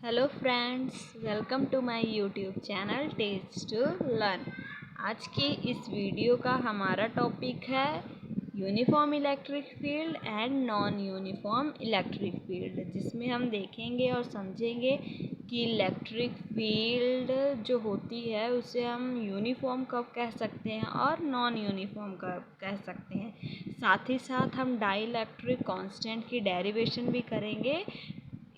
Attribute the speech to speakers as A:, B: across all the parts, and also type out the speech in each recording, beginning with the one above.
A: Hello friends, welcome to my YouTube channel test to learn. आज की इस video का हमारा टॉपिक है uniform electric field and non uniform electric field, जिसमें हम देखेंगे और समझेंगे कि इलेक्ट्रिक फील्ड जो होती है उसे हम यूनिफॉर्म कब कह सकते हैं और नॉन यूनिफॉर्म कब कह सकते हैं। साथ ही साथ हम डाई इलेक्ट्रिक कांस्टेंट की डेरिवेशन भी करेंगे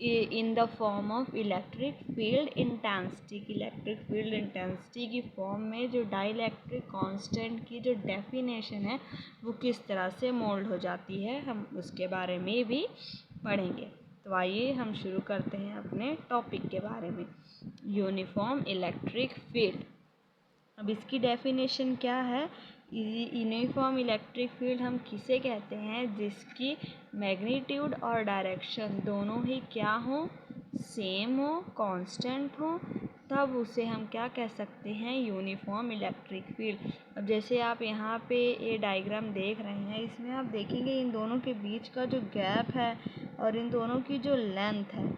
A: in the form of electric field intensity. Electric field intensity की फॉर्म में जो डाइलेक्ट्रिक कांस्टेंट की जो डेफिनेशन है वो किस तरह से मोल्ड हो जाती है, हम उसके बारे में भी पढ़ेंगे। तो आइए हम शुरू करते हैं अपने टॉपिक के बारे में, यूनिफॉर्म इलेक्ट्रिक फील्ड। अब इसकी डेफिनेशन क्या है? यूनिफॉर्म इलेक्ट्रिक फील्ड हम किसे कहते हैं जिसकी मैग्नीट्यूड और डायरेक्शन दोनों ही क्या हो, सेम हो, कांस्टेंट हो, तब उसे हम क्या कह सकते हैं, यूनिफॉर्म इलेक्ट्रिक फील्ड। अब जैसे आप यहाँ पे ये डायग्राम देख रहे हैं, इसमें आप देखेंगे इन दोनों के बीच का जो गैप है और इन दोनों की जो लेंथ है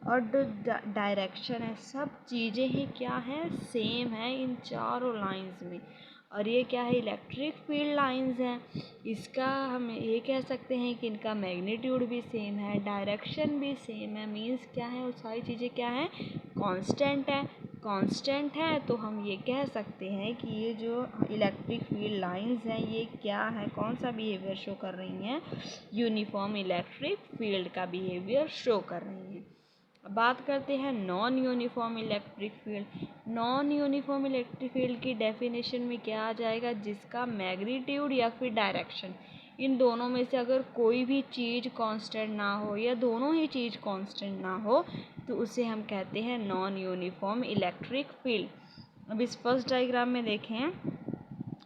A: और जो डायरेक्शन है, सब चीज़ें ही क्या हैं, सेम है इन चारों लाइंस में। और ये क्या है, इलेक्ट्रिक फील्ड लाइंस हैं। इसका हम ये कह सकते हैं कि इनका मैग्नीट्यूड भी सेम है, डायरेक्शन भी सेम है। मींस क्या है, वो सारी चीज़ें क्या हैं, कांस्टेंट है। कांस्टेंट है तो हम ये कह सकते हैं कि ये जो इलेक्ट्रिक फील्ड लाइंस हैं ये क्या है, कौन सा बिहेवियर शो कर रही हैं, यूनिफॉर्म इलेक्ट्रिक फील्ड का बिहेवियर शो कर रही हैं। बात करते हैं non uniform electric field. Non uniform electric field की डेफिनेशन में क्या आ जाएगा, जिसका मैग्नीट्यूड या फिर डायरेक्शन, इन दोनों में से अगर कोई भी चीज़ कांस्टेंट ना हो या दोनों ही चीज़ कांस्टेंट ना हो तो उसे हम कहते हैं नॉन यूनिफॉर्म इलेक्ट्रिक फील्ड। अब इस फर्स्ट डायग्राम में देखें,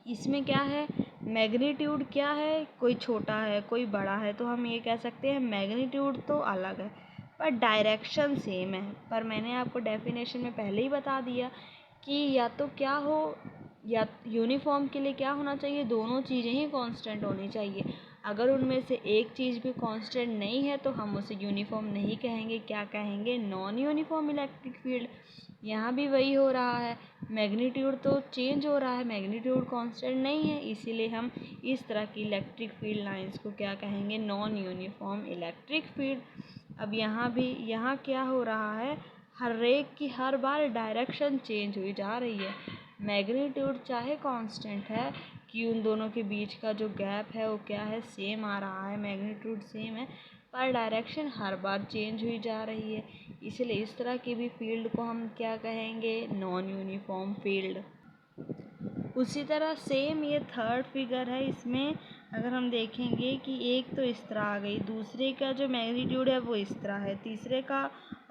A: इसमें क्या है, मैग्नीट्यूड क्या है, कोई छोटा है कोई बड़ा है, तो हम ये कह सकते हैं मैग्नीट्यूड तो अलग है पर डायरेक्शन सेम है। पर मैंने आपको डेफिनेशन में पहले ही बता दिया कि या तो क्या हो, या यूनिफॉर्म के लिए क्या होना चाहिए, दोनों चीज़ें ही कांस्टेंट होनी चाहिए। अगर उनमें से एक चीज़ भी कांस्टेंट नहीं है तो हम उसे यूनिफॉर्म नहीं कहेंगे, क्या कहेंगे, नॉन यूनिफॉर्म इलेक्ट्रिक फील्ड। यहाँ भी वही हो रहा है, मैग्नीट्यूड तो चेंज हो रहा है, मैग्नीट्यूड कांस्टेंट नहीं है, इसीलिए हम इस तरह की इलेक्ट्रिक फील्ड लाइंस को क्या कहेंगे, नॉन यूनिफॉर्म इलेक्ट्रिक फील्ड। अब यहाँ क्या हो रहा है, हर एक की हर बार डायरेक्शन चेंज हुई जा रही है। मैग्नीट्यूड चाहे कांस्टेंट है कि उन दोनों के बीच का जो गैप है वो क्या है, सेम आ रहा है, मैग्नीट्यूड सेम है, पर डायरेक्शन हर बार चेंज हुई जा रही है। इसलिए इस तरह की भी फील्ड को हम क्या कहेंगे, नॉन यूनिफॉर्म फील्ड। उसी तरह सेम ये थर्ड फिगर है, इसमें अगर हम देखेंगे कि एक तो इस तरह आ गई, दूसरे का जो मैग्नीट्यूड है वो इस तरह है, तीसरे का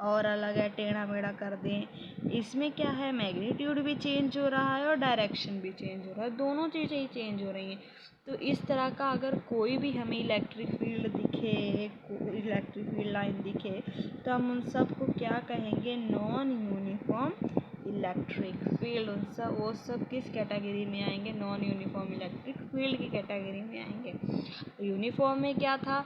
A: और अलग है, टेढ़ा मेढ़ा कर दें। इसमें क्या है, मैग्नीट्यूड भी चेंज हो रहा है और डायरेक्शन भी चेंज हो रहा है, दोनों चीज़ें ही चेंज हो रही हैं। तो इस तरह का अगर कोई भी हमें इलेक्ट्रिक फील्ड दिखे, इलेक्ट्रिक फील्ड लाइन दिखे, तो हम उन सब को क्या कहेंगे, नॉन यूनिफॉर्म इलेक्ट्रिक फील्ड। उन सब वो सब किस कैटेगरी में आएंगे, नॉन यूनिफॉर्म इलेक्ट्रिक फील्ड की कैटेगरी में आएंगे। तो यूनिफॉर्म में क्या था,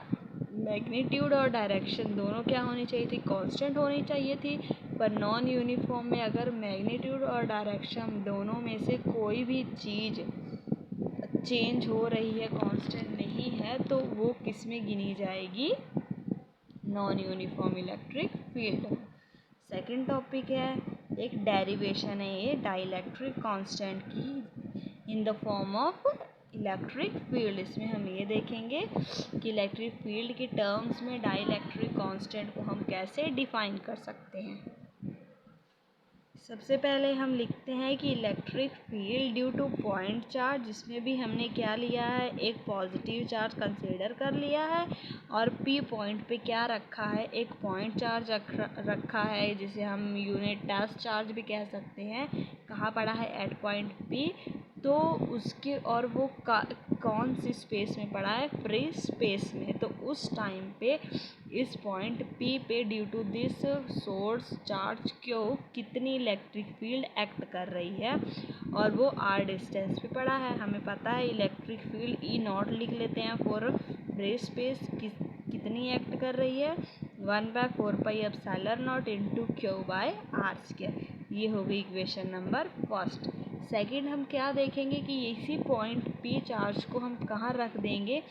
A: मैग्नीट्यूड और डायरेक्शन दोनों क्या होनी चाहिए थी, कांस्टेंट होनी चाहिए थी। पर नॉन यूनिफॉर्म में अगर मैग्नीट्यूड और डायरेक्शन दोनों में से कोई भी चीज़ चेंज हो रही है, कांस्टेंट नहीं है, तो वो किस में गिनी जाएगी, non uniform electric field. Second topic है, एक डेरिवेशन है ये डाइलेक्ट्रिक कांस्टेंट की in the form of electric field. इसमें हम ये देखेंगे कि इलेक्ट्रिक फील्ड के टर्म्स में डाइलेक्ट्रिक कांस्टेंट को हम कैसे डिफाइन कर सकते हैं। सबसे पहले हम लिखते हैं कि electric field due to point charge, जिसमें भी हमने क्या लिया है, एक पॉजिटिव चार्ज कंसीडर कर लिया है और पी पॉइंट पे क्या रखा है, एक पॉइंट चार्ज रखा है, जिसे हम यूनिट टेस्ट चार्ज भी कह सकते हैं। कहाँ पड़ा है, एट पॉइंट पी। तो उसके और वो कौन सी स्पेस में पड़ा है, फ्री स्पेस में। तो उस टाइम पे इस पॉइंट P पे due to this source charge क्यों कितनी इलेक्ट्रिक फील्ड एक्ट कर रही है, और वो r डिस्टेंस पे पड़ा है। हमें पता है इलेक्ट्रिक फील्ड E नॉट लिख लेते हैं फॉर फ्री स्पेस, कितनी एक्ट कर रही है, 1/4πε0 इंटू Q/r²। ये हो गई इक्वेशन नंबर फर्स्ट। सेकंड हम क्या देखेंगे कि इसी पॉइंट P चार्ज को हम कहाँ रख देंगे,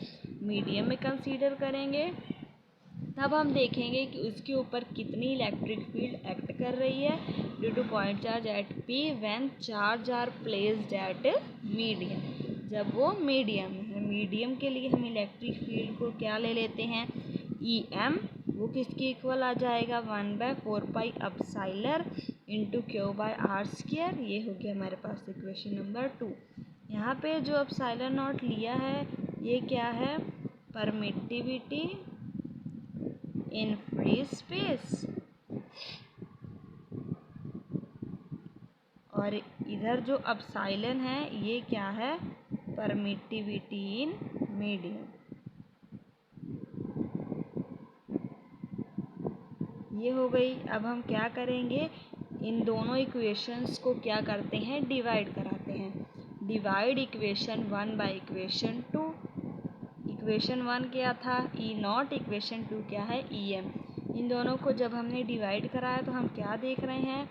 A: मीडियम में कंसीडर करेंगे। तब हम देखेंगे कि उसके ऊपर कितनी इलेक्ट्रिक फील्ड एक्ट कर रही है due to point charge at P when charge are placed at medium. जब वो मीडियम है, मीडियम के लिए हम इलेक्ट्रिक फील्ड को क्या ले लेते हैं, EM, वो किसके इक्वल आ जाएगा 1/4πε इंटू Q/r²। ये हो गया हमारे पास इक्वेशन नंबर 2। यहाँ पे जो एप्सिलॉन नॉट लिया है ये क्या है, परमिटिविटी इन फ्री स्पेस, और इधर जो एप्सिलॉन है ये क्या है, परमिटिविटी इन मीडियम। ये हो गई। अब हम क्या करेंगे, इन दोनों इक्वेशंस को क्या करते हैं, डिवाइड कराते हैं। Divide equation 1 by equation 2। Equation 1 क्या था, E0, इक्वेशन 2 क्या है, EM। इन दोनों को जब हमने डिवाइड कराया तो हम क्या देख रहे हैं,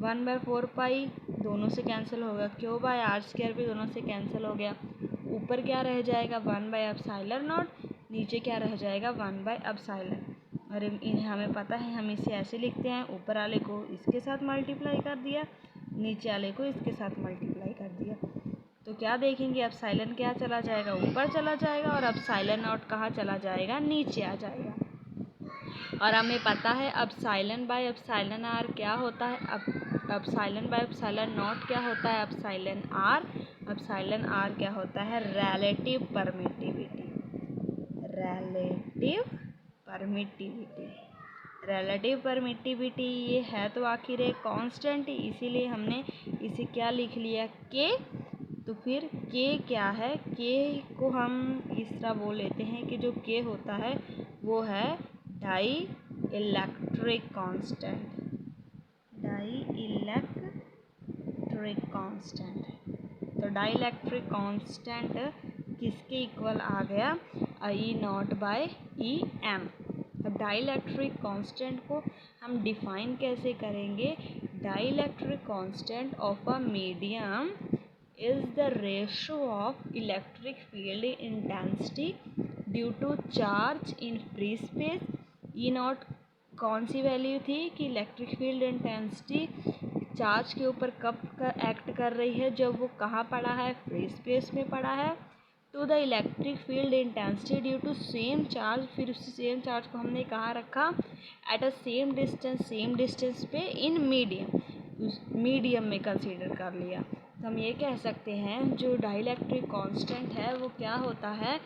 A: 1/4π दोनों से कैंसिल होगा, Q/r² भी दोनों से कैंसिल हो गया। ऊपर क्या रह जाएगा 1/ε0, नीचे क्या रह जाएगा 1/ε। और हमें पता है हम इसे ऐसे लिखते हैं, ऊपर वाले को इसके साथ मल्टीप्लाई कर दिया, नीचे वाले को इसके साथ मल्टीप्लाई कर दिया। तो क्या देखेंगे, एप्सिलॉन क्या चला जाएगा, ऊपर चला जाएगा, और एप्सिलॉन नॉट कहाँ चला जाएगा, नीचे आ जाएगा। और हमें पता है एप्सिलॉन बाय एप्सिलॉन आर क्या होता है, एप्सिलॉन बाय एप्सिलॉन नॉट क्या होता है, एप्सिलॉन आर क्या होता है, रिलेटिव परमिटिविटी। रिलेटिव परमिटिविटी ये है तो आखिर एक कांस्टेंट, इसीलिए हमने इसे क्या लिख लिया, K। तो फिर K क्या है, K को हम इस तरह बोल लेते हैं कि जो K होता है वो है डाई इलेक्ट्रिक कांस्टेंट। तो डाई इलेक्ट्रिक कांस्टेंट किसके इक्वल आ गया, E0/EM। अब डाई इलेक्ट्रिक कांस्टेंट को हम डिफाइन कैसे करेंगे, dielectric constant of a medium is the ratio of electric field intensity due to charge in free space। E0 कौन सी value थी कि इलेक्ट्रिक फील्ड इंटेंसिटी चार्ज के ऊपर कब एक्ट कर रही है, जब वो कहाँ पड़ा है, फ्री स्पेस में पड़ा है। To the electric field intensity due to same charge, फिर उसी सेम चार्ज को हमने कहाँ रखा, एट अ सेम डिस्टेंस पे इन मीडियम में कंसीडर कर लिया। तो हम ये कह सकते हैं जो डाइलेक्ट्रिक कांस्टेंट है वो क्या होता है,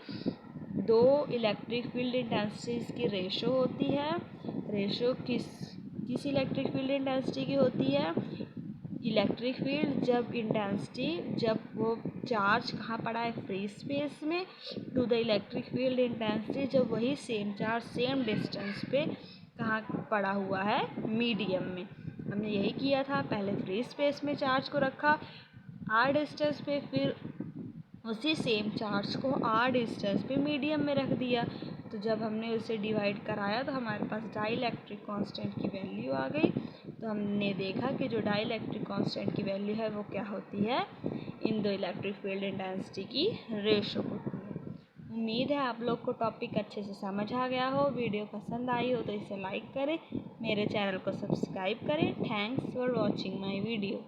A: दो इलेक्ट्रिक फील्ड इंटेंसिटीज़ की रेशो होती है। रेशो किस इलेक्ट्रिक फील्ड इंटेंसिटी की होती है, इलेक्ट्रिक फील्ड जब वो चार्ज कहाँ पड़ा है, फ्री स्पेस में, to the electric field intensity जब वही सेम चार्ज सेम डिस्टेंस पे कहाँ पड़ा हुआ है, मीडियम में। हमने यही किया था, पहले फ्री स्पेस में चार्ज को रखा r डिस्टेंस पे, फिर उसी सेम चार्ज को r डिस्टेंस पे मीडियम में रख दिया। तो जब हमने उसे डिवाइड कराया तो हमारे पास डाइलेक्ट्रिक कांस्टेंट की वैल्यू आ गई। तो हमने देखा कि जो डाइलेक्ट्रिक कांस्टेंट की वैल्यू है वो क्या होती है, इन दो इलेक्ट्रिक फील्ड इंटेंसिटी की रेशो होती है। उम्मीद है आप लोग को टॉपिक अच्छे से समझ आ गया हो। वीडियो पसंद आई हो तो इसे लाइक करें, मेरे चैनल को सब्सक्राइब करें। Thanks for watching my video.